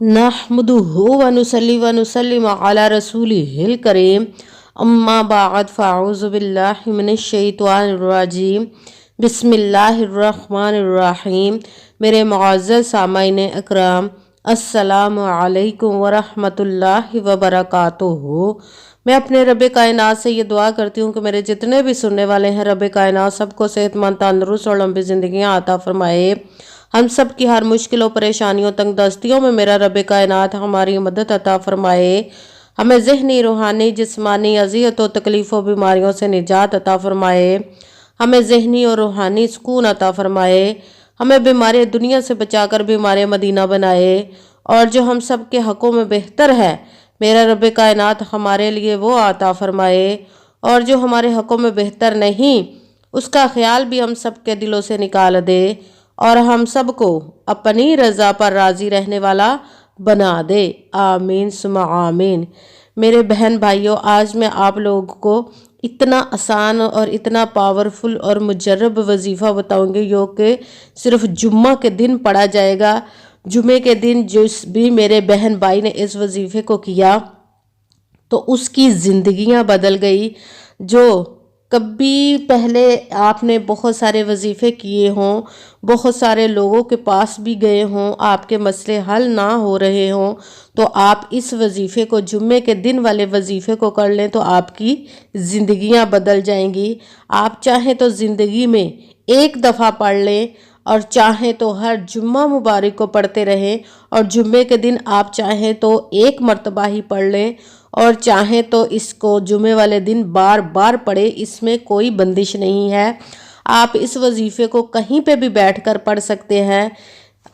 नहमदुहु व नुसल्ली व नुसल्लिम अला रसूलिहिल करीम अम्मा बाद फ़अऊज़ु बिल्लाहि मिनश शैतानिर रजीम बिस्मिल्लाहिर्रहमानिर रहीम। मेरे मुअज़्ज़ज़ सामाईन अकराम, अस्सलामु अलैकुम व रहमतुल्लाहि व बरकातुहू। मैं अपने रब कायनात से ये दुआ करती हूँ कि मेरे जितने भी सुनने वाले हैं, रब कायनात सबको सेहतमंद, तंदुरुस्त और लंबी ज़िंदगियाँ अता फरमाए। हम सब की हर मुश्किलों, परेशानियों, तंग दस्तियों में मेरा रब कायनात हमारी मदद अता फरमाए। हमें ज़हनी, रूहानी, जिस्मानी अज़ियतों, तकलीफ़ों, बीमारियों से निजात अता फरमाए। हमें ज़हनी और रूहानी सुकून अता फरमाए। हमें बीमारी दुनिया से बचाकर बीमारी मदीना बनाए। और जो हम सब के हक़ों में बेहतर है, मेरा रब कायनात हमारे लिए वो अता फरमाए। और जो हमारे हक़ों में बेहतर नहीं, उसका ख्याल भी हम सब के दिलों से निकाल दे और हम सबको अपनी रज़ा पर राज़ी रहने वाला बना दे। आमीन सुमा आमीन। मेरे बहन भाइयों, आज मैं आप लोगों को इतना आसान और इतना पावरफुल और मुजर्रब वजीफ़ा बताऊंगी जो कि सिर्फ जुम्मा के दिन पढ़ा जाएगा। जुमे के दिन जिस भी मेरे बहन भाई ने इस वजीफ़े को किया तो उसकी ज़िंदगियां बदल गई। जो कभी पहले आपने बहुत सारे वजीफ़े किए हों, बहुत सारे लोगों के पास भी गए हों, आपके मसले हल ना हो रहे हों, तो आप इस वजीफ़े को, जुम्मे के दिन वाले वजीफ़े को कर लें तो आपकी ज़िंदगियां बदल जाएंगी। आप चाहें तो ज़िंदगी में एक दफ़ा पढ़ लें और चाहें तो हर जुम्मा मुबारक को पढ़ते रहें, और जुम्मे के दिन आप चाहें तो एक मर्तबा ही पढ़ लें और चाहें तो इसको जुमे वाले दिन बार बार पढ़े। इसमें कोई बंदिश नहीं है। आप इस वजीफ़े को कहीं पे भी बैठकर पढ़ सकते हैं।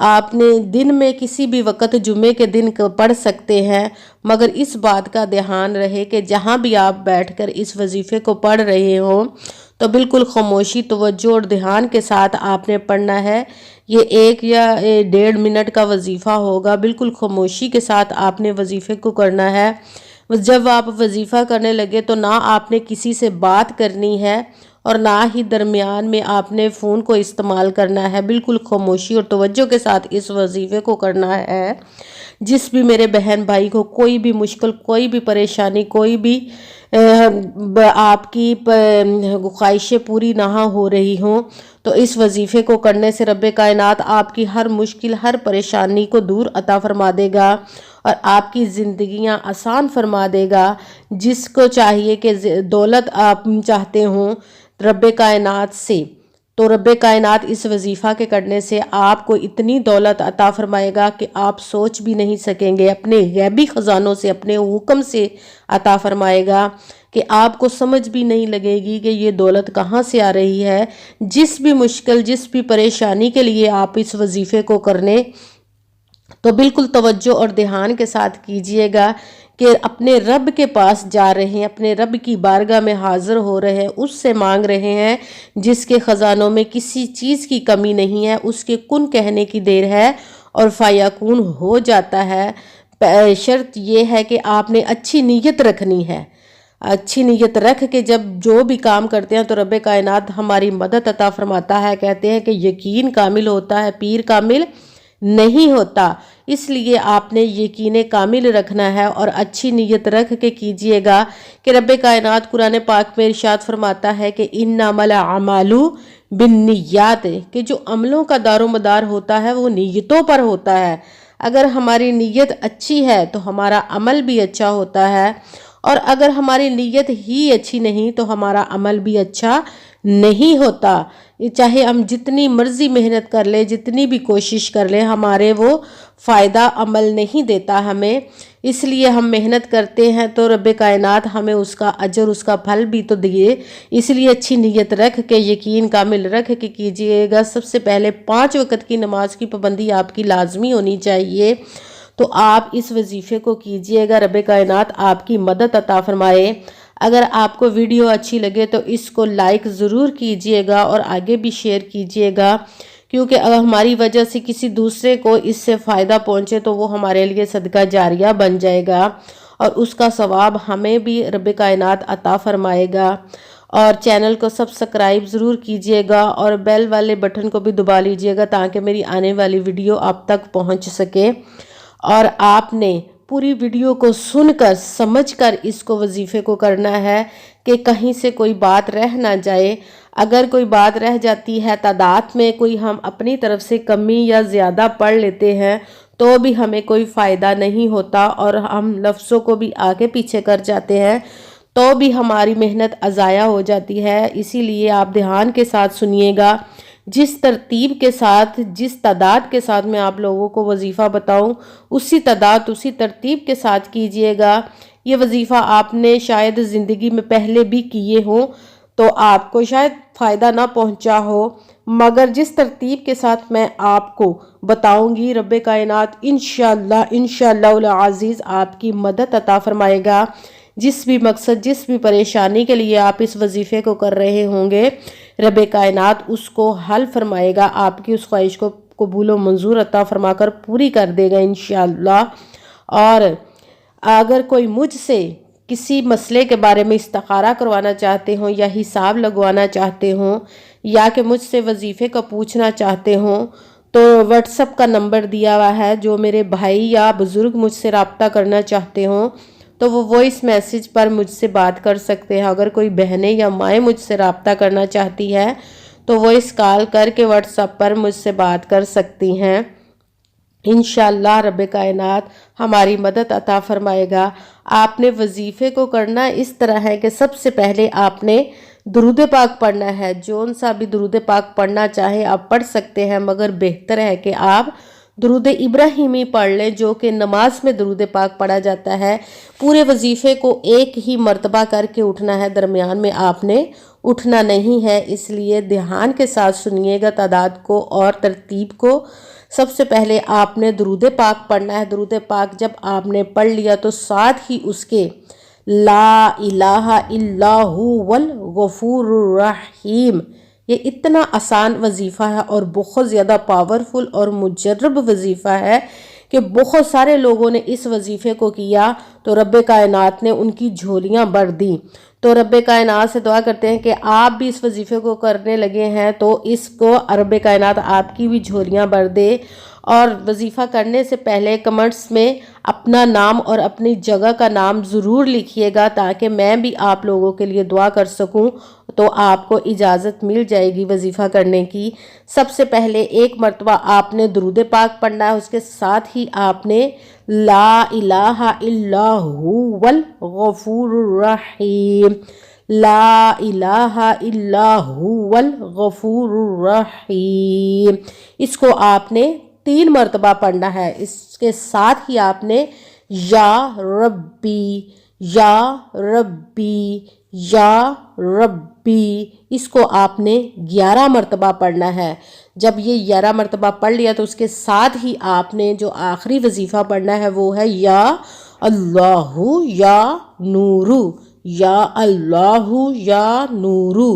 आपने दिन में किसी भी वक़्त जुमे के दिन पढ़ सकते हैं, मगर इस बात का ध्यान रहे कि जहाँ भी आप बैठकर इस वजीफ़े को पढ़ रहे हो तो बिल्कुल खामोशी, तवज्जो और ध्यान के साथ आपने पढ़ना है। ये 1 या 1.5 मिनट का वजीफ़ा होगा। बिल्कुल खामोशी के साथ आपने वजीफ़े को करना है। जब आप वजीफ़ा करने लगे तो ना आपने किसी से बात करनी है और ना ही दरमियान में आपने फ़ोन को इस्तेमाल करना है। बिल्कुल खामोशी और तवज्जो के साथ इस वजीफ़े को करना है। जिस भी मेरे बहन भाई को कोई भी मुश्किल, कोई भी परेशानी, कोई भी आपकी ख्वाहिशें पूरी ना हो रही हों, तो इस वजीफ़े को करने से रब कायनात आपकी हर मुश्किल, हर परेशानी को दूर अता फरमा देगा और आपकी ज़िंदगियां आसान फरमा देगा। जिसको चाहिए कि दौलत आप चाहते हों रब कायनात से, तो रब कायनात इस वजीफ़ा के करने से आपको इतनी दौलत अता फरमाएगा कि आप सोच भी नहीं सकेंगे। अपने गैबी ख़जानों से, अपने हुक्म से अता फरमाएगा कि आपको समझ भी नहीं लगेगी कि ये दौलत कहाँ से आ रही है। जिस भी मुश्किल, जिस भी परेशानी के लिए आप इस वजीफ़े को करने तो बिल्कुल तवज्जो और ध्यान के साथ कीजिएगा कि अपने रब के पास जा रहे हैं, अपने रब की बारगाह में हाजिर हो रहे हैं, उससे मांग रहे हैं जिसके ख़जानों में किसी चीज़ की कमी नहीं है। उसके कुन कहने की देर है और फ़याकून हो जाता है। शर्त यह है कि आपने अच्छी नीयत रखनी है। अच्छी नीयत रख के जब जो भी काम करते हैं तो रब कायनात हमारी मदद अता फरमाता है। कहते हैं कि यकीन कामिल होता है, पीर कामिल नहीं होता। इसलिए आपने यकीन कामिल रखना है और अच्छी नीयत रख के कीजिएगा कि रब कायनात कुरान पाक में इरशाद फरमाता है कि इन्नमल अमालु बिन्नियात, कि जो अमलों का दारोमदार होता है वो नीयतों पर होता है। अगर हमारी नीयत अच्छी है तो हमारा अमल भी अच्छा होता है, और अगर हमारी नीयत ही अच्छी नहीं तो हमारा अमल भी अच्छा नहीं होता। चाहे हम जितनी मर्जी मेहनत कर ले, जितनी भी कोशिश कर ले, हमारे वो फ़ायदा अमल नहीं देता हमें। इसलिए हम मेहनत करते हैं तो रब कायनात हमें उसका अजर, उसका फल भी तो दिए। इसलिए अच्छी नीयत रख के, यकीन कामिल रख के कीजिएगा। सबसे पहले 5 वक़्त की नमाज की पाबंदी आपकी लाजमी होनी चाहिए। तो आप इस वजीफ़े को कीजिएगा, रब कायनात आपकी मदद अता फरमाए। अगर आपको वीडियो अच्छी लगे तो इसको लाइक ज़रूर कीजिएगा और आगे भी शेयर कीजिएगा, क्योंकि अगर हमारी वजह से किसी दूसरे को इससे फ़ायदा पहुँचे तो वो हमारे लिए सदका जारिया बन जाएगा और उसका सवाब हमें भी रब कायनात अता फरमाएगा। और चैनल को सब्सक्राइब ज़रूर कीजिएगा और बेल वाले बटन को भी दबा लीजिएगा ताकि मेरी आने वाली वीडियो आप तक पहुँच सके। اور آپ نے پوری ویڈیو کو سن کر سمجھ کر اس کو وظیفے کو کرنا ہے کہ کہیں سے کوئی بات رہ نہ جائے۔ اگر کوئی بات رہ جاتی ہے، تعداد میں کوئی ہم اپنی طرف سے کمی یا زیادہ پڑھ لیتے ہیں تو بھی ہمیں کوئی فائدہ نہیں ہوتا، اور ہم لفظوں کو بھی آگے پیچھے کر جاتے ہیں تو بھی ہماری محنت ضائع ہو جاتی ہے۔ اسی لیے آپ دھیان کے ساتھ سنیے گا، جس ترتیب کے ساتھ، جس تعداد کے ساتھ میں آپ لوگوں کو وظیفہ بتاؤں اسی تعداد اسی ترتیب کے ساتھ کیجئے گا۔ یہ وظیفہ آپ نے شاید زندگی میں پہلے بھی کیے ہوں تو آپ کو شاید فائدہ نہ پہنچا ہو، مگر جس ترتیب کے ساتھ میں آپ کو بتاؤں گی رب کائنات انشاءاللہ العزیز آپ کی مدد عطا فرمائے گا۔ جس بھی مقصد، جس بھی پریشانی کے لیے آپ اس وظیفے کو کر رہے ہوں گے، رب کائنات اس کو حل فرمائے گا، آپ کی اس خواہش کو قبول و منظور عطا فرما کر پوری کر دے گا انشاءاللہ۔ اور اگر کوئی مجھ سے کسی مسئلے کے بارے میں استخارہ کروانا چاہتے ہوں یا حساب لگوانا چاہتے ہوں یا کہ مجھ سے وظیفے کا پوچھنا چاہتے ہوں تو واٹس ایپ کا نمبر دیا ہوا ہے، جو میرے بھائی یا بزرگ مجھ سے رابطہ کرنا چاہتے ہوں تو وہ وائس میسج پر مجھ سے بات کر سکتے ہیں۔ اگر کوئی بہنیں یا مائیں مجھ سے رابطہ کرنا چاہتی ہے تو وائس کال کر کے واٹس ایپ پر مجھ سے بات کر سکتی ہیں۔ انشاءاللہ رب کائنات ہماری مدد عطا فرمائے گا۔ آپ نے وظیفے کو کرنا اس طرح ہے کہ سب سے پہلے آپ نے درود پاک پڑھنا ہے۔ جون سا بھی درود پاک پڑھنا چاہے آپ پڑھ سکتے ہیں، مگر بہتر ہے کہ آپ درود ابراہیمی پڑھ لیں، جو کہ نماز میں درود پاک پڑھا جاتا ہے۔ پورے وظیفے کو ایک ہی مرتبہ کر کے اٹھنا ہے، درمیان میں آپ نے اٹھنا نہیں ہے، اس لیے دھیان کے ساتھ سنیے گا تعداد کو اور ترتیب کو۔ سب سے پہلے آپ نے درود پاک پڑھنا ہے۔ درود پاک جب آپ نے پڑھ لیا تو ساتھ ہی اس کے لا الہ الا هو الغفور الرحیم، یہ اتنا آسان وظیفہ ہے اور بہت زیادہ پاورفل اور مجرب وظیفہ ہے کہ بہت سارے لوگوں نے اس وظیفے کو کیا تو رب کائنات نے ان کی جھولیاں بھر دیں۔ تو رب کائنات سے دعا کرتے ہیں کہ آپ بھی اس وظیفے کو کرنے لگے ہیں تو اس کو رب کائنات آپ کی بھی جھولیاں بھر دے۔ اور وظیفہ کرنے سے پہلے کمنٹس میں اپنا نام اور اپنی جگہ کا نام ضرور لکھیے گا تاکہ میں بھی آپ لوگوں کے لیے دعا کر سکوں، تو آپ کو اجازت مل جائے گی وظیفہ کرنے کی۔ سب سے پہلے ایک مرتبہ آپ نے درود پاک پڑھنا ہے، اس کے ساتھ ہی آپ نے لا الہ الا هو الغفور الرحیم، لا الہ الا هو الغفور الرحیم، اس کو آپ نے 3 مرتبہ پڑھنا ہے۔ اس کے ساتھ ہی آپ نے یا ربی یا ربی یا ربی، اس کو آپ نے 11 مرتبہ پڑھنا ہے۔ جب یہ 11 مرتبہ پڑھ لیا تو اس کے ساتھ ہی آپ نے جو آخری وظیفہ پڑھنا ہے وہ ہے یا اللہ یا نورو، یا اللہ یا نورو،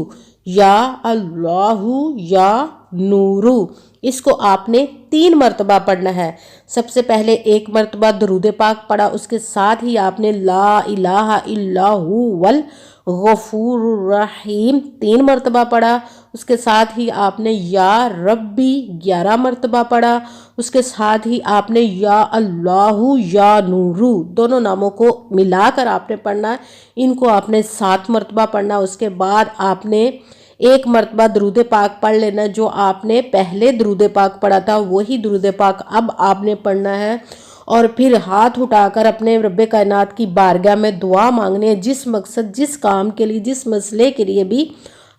یا اللہ یا نورو، اس کو آپ نے 3 مرتبہ پڑھنا ہے۔ سب سے پہلے ایک مرتبہ درود پاک پڑھا، اس کے ساتھ ہی آپ نے لا الہ الا هو الغفور الرحیم 3 مرتبہ پڑھا، اس کے ساتھ ہی آپ نے یا ربی 11 مرتبہ پڑھا، اس کے ساتھ ہی آپ نے یا اللہ یا نورو دونوں ناموں کو ملا کر آپ نے پڑھنا ہے، ان کو آپ نے 7 مرتبہ پڑھنا۔ اس کے بعد آپ نے ایک مرتبہ درود پاک پڑھ لینا، جو آپ نے پہلے درود پاک پڑھا تھا وہی درود پاک اب آپ نے پڑھنا ہے، اور پھر ہاتھ اٹھا کر اپنے رب کائنات کی بارگاہ میں دعا مانگنے ہیں، جس مقصد، جس کام کے لیے، جس مسئلے کے لیے بھی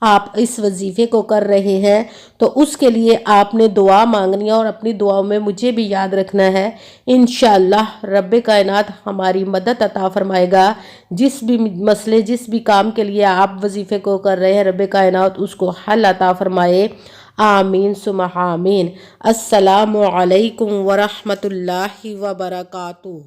آپ اس وظیفے کو کر رہے ہیں تو اس کے لیے آپ نے دعا مانگنی ہے، اور اپنی دعاؤں میں مجھے بھی یاد رکھنا ہے۔ انشاءاللہ رب کائنات ہماری مدد عطا فرمائے گا۔ جس بھی مسئلے، جس بھی کام کے لیے آپ وظیفے کو کر رہے ہیں رب کائنات اس کو حل عطا فرمائے، آمین ثم آمین۔ السلام علیکم ورحمۃ اللہ وبرکاتہ۔